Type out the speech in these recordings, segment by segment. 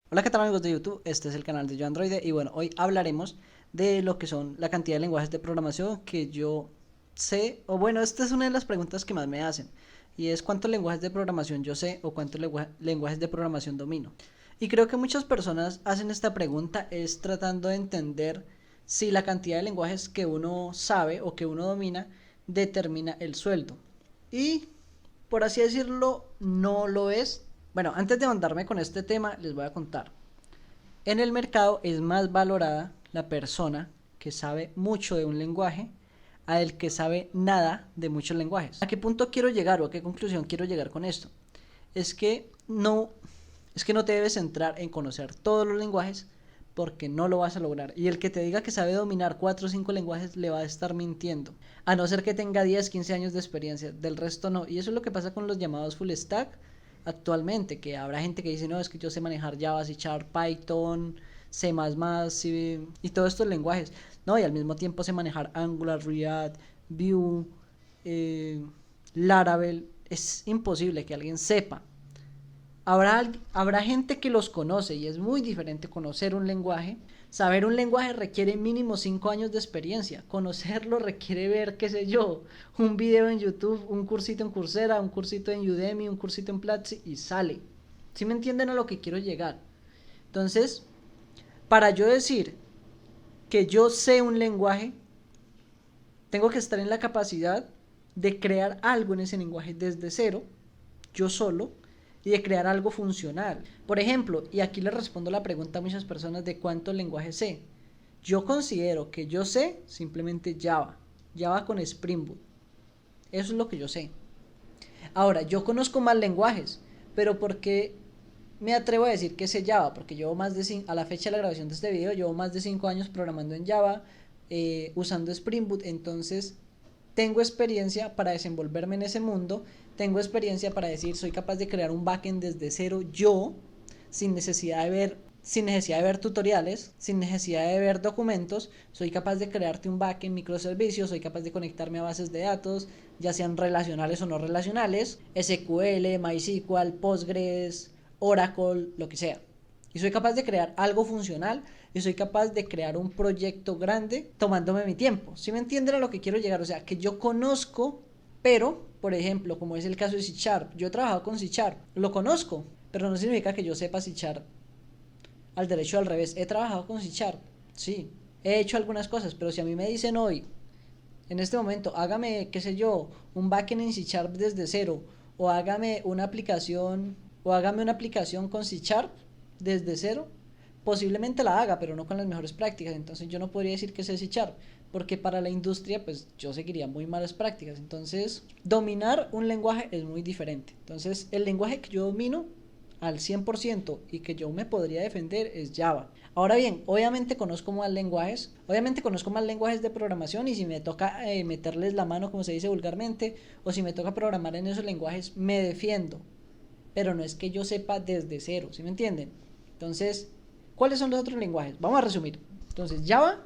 Hola, ¿qué tal amigos de YouTube? Este es el canal de Yo Android y bueno, hoy hablaremos de lo que son la cantidad de lenguajes de programación que yo sé, o bueno, esta es una de las preguntas que más me hacen, y es cuántos lenguajes de programación yo sé o cuántos lenguajes de programación domino. Y creo que muchas personas hacen esta pregunta es tratando de entender si la cantidad de lenguajes que uno sabe o que uno domina determina el sueldo. Y por así decirlo, no lo es. Bueno, antes de mandarme con este tema, les voy a contar. En el mercado es más valorada la persona que sabe mucho de un lenguaje a el que sabe nada de muchos lenguajes. ¿A qué punto quiero llegar o a qué conclusión quiero llegar con esto? Es que no, es que no te debes centrar en conocer todos los lenguajes porque no lo vas a lograr. Y el que te diga que sabe dominar 4 o 5 lenguajes le va a estar mintiendo. A no ser que tenga 10, 15 años de experiencia. Del resto no. Y eso es lo que pasa con los llamados full stack actualmente. Que habrá gente que dice, no, es que yo sé manejar Java, C Sharp, Python, C++, C, y todos estos lenguajes. No, y al mismo tiempo sé manejar Angular, React, Vue, eh, Laravel. Es imposible que alguien sepa. Habrá gente que los conoce y es muy diferente conocer un lenguaje. Saber un lenguaje requiere mínimo 5 años de experiencia. Conocerlo requiere ver, qué sé yo, un video en YouTube, un cursito en Coursera, un cursito en Udemy, un cursito en Platzi y sale. ¿Sí me entienden a lo que quiero llegar? Entonces, para yo decir que yo sé un lenguaje, tengo que estar en la capacidad de crear algo en ese lenguaje desde cero, yo solo, y de crear algo funcional. Por ejemplo, y aquí le respondo la pregunta a muchas personas de cuántos lenguajes sé. Yo considero que yo sé simplemente Java, Java con Spring Boot. Eso es lo que yo sé. Ahora, yo conozco más lenguajes, pero ¿por qué me atrevo a decir que sé Java? Porque llevo más de a la fecha de la grabación de este video, llevo más de 5 años programando en Java, usando Spring Boot, entonces tengo experiencia para desenvolverme en ese mundo, tengo experiencia para decir soy capaz de crear un backend desde cero yo, sin necesidad de ver tutoriales, sin necesidad de ver documentos, soy capaz de crearte un backend microservicios, soy capaz de conectarme a bases de datos, ya sean relacionales o no relacionales, SQL, MySQL, Postgres, Oracle, lo que sea. Y soy capaz de crear algo funcional y soy capaz de crear un proyecto grande tomándome mi tiempo. ¿Sí me entienden a lo que quiero llegar? O sea, que yo conozco, pero, por ejemplo, como es el caso de C Sharp, yo he trabajado con C Sharp, lo conozco, pero no significa que yo sepa C Sharp al derecho o al revés. He trabajado con C Sharp, sí, he hecho algunas cosas, pero si a mí me dicen hoy, en este momento, hágame, qué sé yo, un backend en C Sharp desde cero, o hágame una aplicación, o hágame una aplicación con C Sharp desde cero, posiblemente la haga, pero no con las mejores prácticas. Entonces yo no podría decir que sé C Sharp, porque para la industria, pues yo seguiría muy malas prácticas. Entonces, dominar un lenguaje es muy diferente. Entonces, el lenguaje que yo domino al 100% y que yo me podría defender es Java. Ahora bien, obviamente conozco más lenguajes de programación y si me toca meterles la mano, como se dice vulgarmente, o si me toca programar en esos lenguajes, me defiendo. Pero no es que yo sepa desde cero, ¿sí me entienden? Entonces, ¿cuáles son los otros lenguajes? Vamos a resumir. Entonces, Java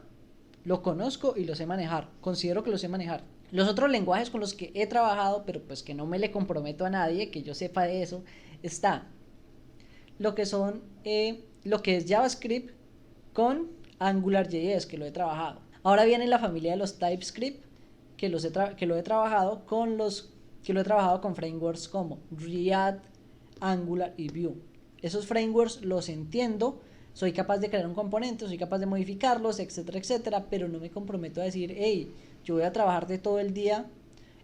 lo conozco y lo sé manejar, considero que lo sé manejar. Los otros lenguajes con los que he trabajado, pero pues que no me le comprometo a nadie, que yo sepa de eso, está lo que es JavaScript con AngularJS, que lo he trabajado. Ahora viene la familia de los TypeScript, que lo he trabajado que lo he trabajado con frameworks como React, Angular y Vue. Esos frameworks los entiendo, soy capaz de crear un componente, soy capaz de modificarlos, etcétera, etcétera, pero no me comprometo a decir, hey, yo voy a trabajarte todo el día,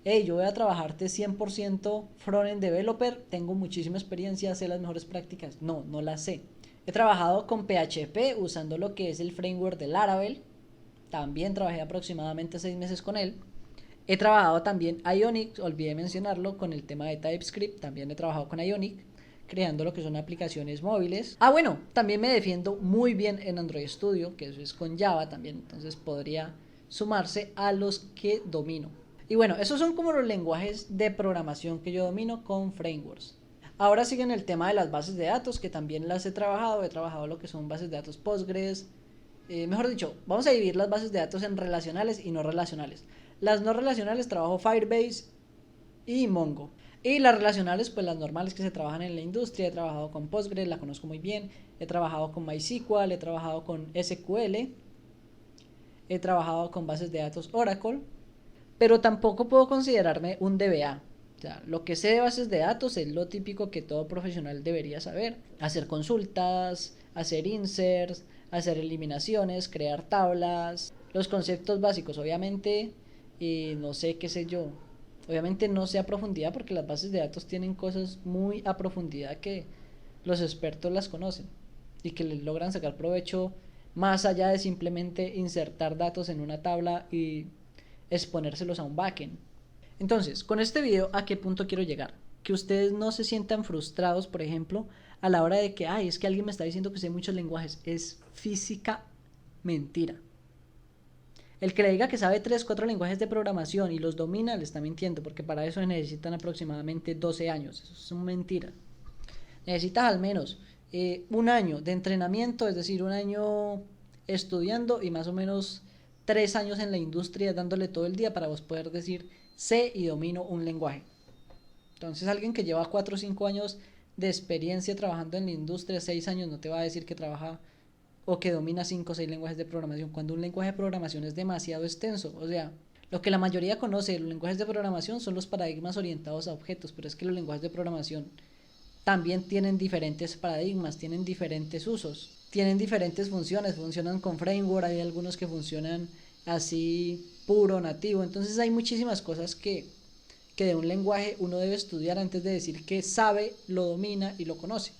hey, yo voy a trabajarte 100% frontend developer, tengo muchísima experiencia, sé las mejores prácticas. No, no las sé. He trabajado con PHP usando lo que es el framework de Laravel. También trabajé aproximadamente 6 meses con él. He trabajado también Ionic, olvidé mencionarlo, con el tema de TypeScript. También he trabajado con Ionic, creando lo que son aplicaciones móviles. Ah, bueno, también me defiendo muy bien en Android Studio, que eso es con Java también. Entonces podría sumarse a los que domino. Y bueno, esos son como los lenguajes de programación que yo domino con frameworks. Ahora siguen el tema de las bases de datos, que también las he trabajado lo que son bases de datos Postgres. Mejor dicho, vamos a dividir las bases de datos en relacionales y no relacionales. Las no relacionales trabajo Firebase y Mongo. Y las relacionales, pues las normales que se trabajan en la industria. He trabajado con Postgres, la conozco muy bien. He trabajado con MySQL, he trabajado con SQL, he trabajado con bases de datos Oracle, pero tampoco puedo considerarme un DBA. O sea, lo que sé de bases de datos es lo típico que todo profesional debería saber. Hacer consultas, hacer inserts, hacer eliminaciones, crear tablas, los conceptos básicos, obviamente, y no sé qué sé yo. Obviamente no sé a profundidad porque las bases de datos tienen cosas muy a profundidad que los expertos las conocen y que les logran sacar provecho más allá de simplemente insertar datos en una tabla y exponérselos a un backend. Entonces, con este video, ¿a qué punto quiero llegar? Que ustedes no se sientan frustrados, por ejemplo, a la hora de que, ay, es que alguien me está diciendo que sé muchos lenguajes. Es física mentira. El que le diga que sabe 3 4 lenguajes de programación y los domina, le está mintiendo, porque para eso necesitan aproximadamente 12 años. Eso es una mentira. Necesitas al menos un año de entrenamiento, es decir, un año estudiando y más o menos 3 años en la industria dándole todo el día para vos poder decir sé y domino un lenguaje. Entonces alguien que lleva 4 o 5 años de experiencia trabajando en la industria, 6 años, no te va a decir que trabaja o que domina 5 o 6 lenguajes de programación, cuando un lenguaje de programación es demasiado extenso. O sea, lo que la mayoría conoce de los lenguajes de programación son los paradigmas orientados a objetos, pero es que los lenguajes de programación también tienen diferentes paradigmas, tienen diferentes usos, tienen diferentes funciones, funcionan con framework, hay algunos que funcionan así puro, nativo. Entonces hay muchísimas cosas que de un lenguaje uno debe estudiar antes de decir que sabe, lo domina y lo conoce.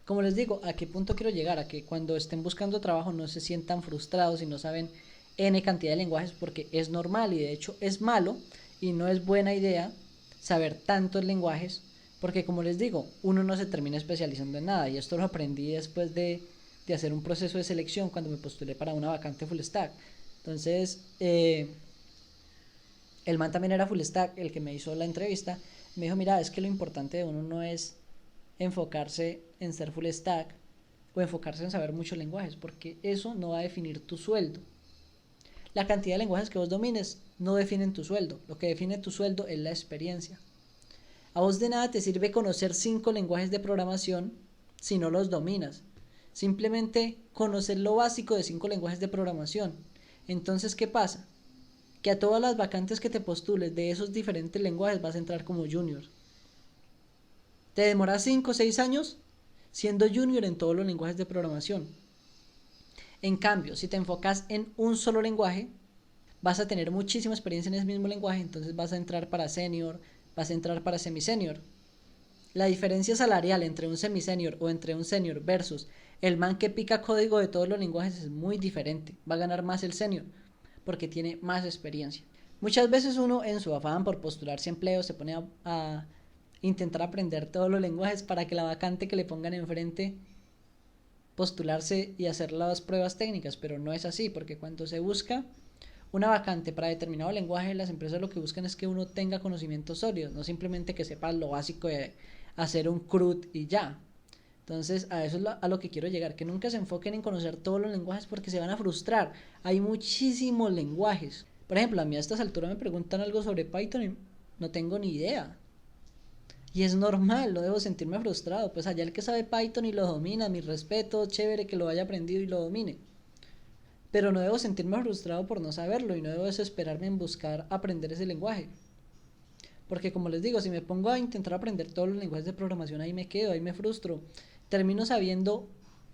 Como les digo, ¿a qué punto quiero llegar? A que cuando estén buscando trabajo no se sientan frustrados y no saben N cantidad de lenguajes, porque es normal y de hecho es malo y no es buena idea saber tantos lenguajes, porque como les digo, uno no se termina especializando en nada, y esto lo aprendí después de hacer un proceso de selección cuando me postulé para una vacante full stack. Entonces, el man también era full stack, el que me hizo la entrevista, me dijo, mira, es que lo importante de uno no es enfocarse en ser full stack o enfocarse en saber muchos lenguajes, porque eso no va a definir tu sueldo. La cantidad de lenguajes que vos domines no definen tu sueldo, lo que define tu sueldo es la experiencia. A vos de nada te sirve conocer 5 lenguajes de programación si no los dominas. Simplemente conocer lo básico de 5 lenguajes de programación. Entonces, ¿qué pasa? Que a todas las vacantes que te postules de esos diferentes lenguajes vas a entrar como junior. Te demoras 5 o 6 años siendo junior en todos los lenguajes de programación. En cambio, si te enfocas en un solo lenguaje, vas a tener muchísima experiencia en ese mismo lenguaje, entonces vas a entrar para senior, vas a entrar para semisenior. La diferencia salarial entre un semisenior o entre un senior versus el man que pica código de todos los lenguajes es muy diferente. Va a ganar más el senior porque tiene más experiencia. Muchas veces uno en su afán por postularse empleo se pone a intentar aprender todos los lenguajes para que la vacante que le pongan enfrente postularse y hacer las pruebas técnicas, pero no es así, porque cuando se busca una vacante para determinado lenguaje, las empresas lo que buscan es que uno tenga conocimientos sólidos, no simplemente que sepa lo básico de hacer un CRUD y ya. Entonces, a eso es a lo que quiero llegar, que nunca se enfoquen en conocer todos los lenguajes porque se van a frustrar. Hay muchísimos lenguajes. Por ejemplo, a mí a estas alturas me preguntan algo sobre Python y no tengo ni idea. Y es normal, no debo sentirme frustrado. Pues allá el que sabe Python y lo domina, mi respeto, chévere que lo haya aprendido y lo domine. Pero no debo sentirme frustrado por no saberlo y no debo desesperarme en buscar aprender ese lenguaje. Porque como les digo, si me pongo a intentar aprender todos los lenguajes de programación, ahí me quedo, ahí me frustro. Termino sabiendo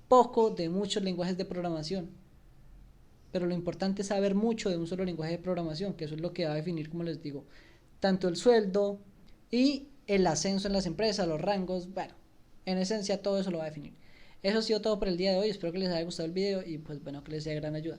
poco de muchos lenguajes de programación. Pero lo importante es saber mucho de un solo lenguaje de programación, que eso es lo que va a definir, como les digo, tanto el sueldo y el ascenso en las empresas, los rangos, bueno, en esencia todo eso lo va a definir. Eso ha sido todo por el día de hoy, espero que les haya gustado el video y pues bueno, que les sea de gran ayuda.